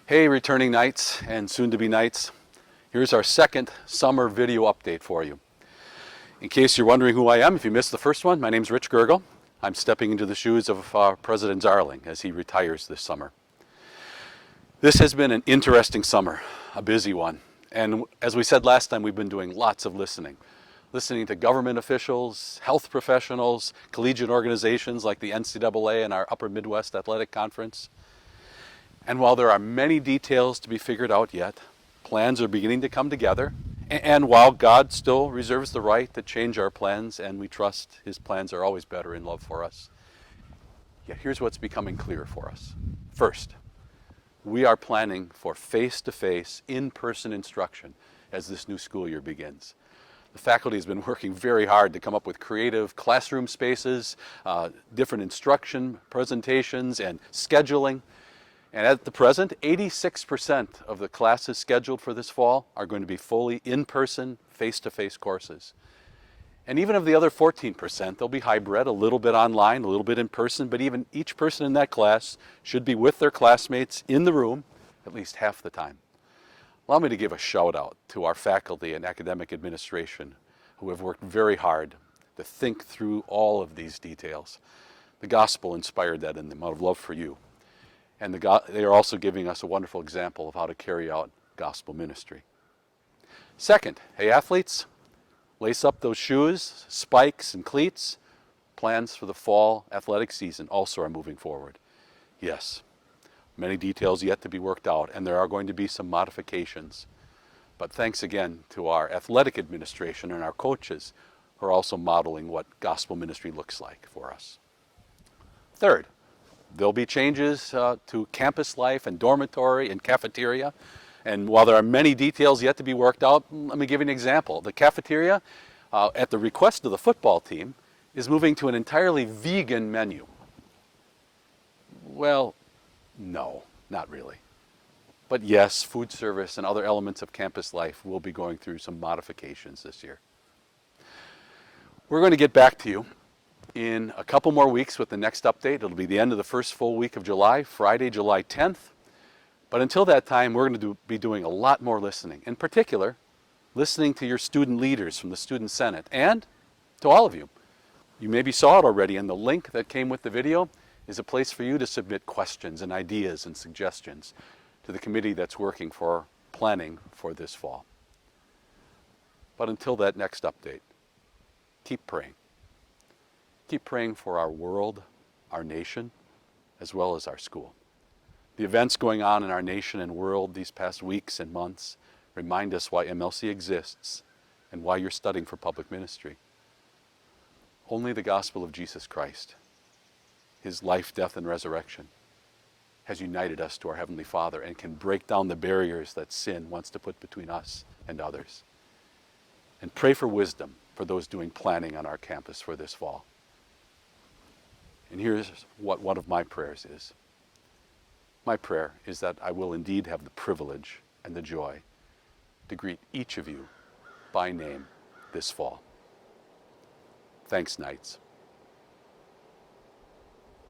Hey, returning Knights and soon-to-be Knights. Here's our second summer video update for you. In case you're wondering who I am, if you missed the first one, my name's Rich Gurgel. I'm stepping into the shoes of President Zarling as he retires this summer. This has been an interesting summer, a busy one. And as we said last time, we've been doing lots of listening to government officials, health professionals, collegiate organizations like the NCAA and our Upper Midwest Athletic Conference. And while there are many details to be figured out yet, plans are beginning to come together. And while God still reserves the right to change our plans, and we trust His plans are always better in love for us, yet here's what's becoming clear for us. First, we are planning for face-to-face, in-person instruction as this new school year begins. The faculty has been working very hard to come up with creative classroom spaces, different instruction presentations, and scheduling. And at the present, 86% of the classes scheduled for this fall are going to be fully in-person, face-to-face courses. And even of the other 14%, they'll be hybrid, a little bit online, a little bit in person, but even each person in that class should be with their classmates in the room at least half the time. Allow me to give a shout out to our faculty and academic administration who have worked very hard to think through all of these details. The gospel inspired that in them out of love for you. And they are also giving us a wonderful example of how to carry out gospel ministry. Second, hey athletes, lace up those shoes, spikes, and cleats. Plans for the fall athletic season also are moving forward. Yes, many details yet to be worked out, and there are going to be some modifications. But thanks again to our athletic administration and our coaches who are also modeling what gospel ministry looks like for us. Third, there'll be changes to campus life and dormitory and cafeteria. And while there are many details yet to be worked out, let me give you an example. The cafeteria, at the request of the football team, is moving to an entirely vegan menu. Well, no, not really. But yes, food service and other elements of campus life will be going through some modifications this year. We're going to get back to you in a couple more weeks with the next update. It'll be the end of the first full week of July, Friday, July 10th. But until that time, we're going to be doing a lot more listening. In particular, listening to your student leaders from the Student Senate and to all of you. You maybe saw it already, and the link that came with the video is a place for you to submit questions and ideas and suggestions to the committee that's working for planning for this fall. But until that next update, keep praying. Keep praying for our world, our nation, as well as our school. The events going on in our nation and world these past weeks and months remind us why MLC exists and why you're studying for public ministry. Only the gospel of Jesus Christ, His life, death, and resurrection, has united us to our Heavenly Father and can break down the barriers that sin wants to put between us and others. And pray for wisdom for those doing planning on our campus for this fall. And here's what one of my prayers is. My prayer is that I will indeed have the privilege and the joy to greet each of you by name this fall. Thanks, Knights.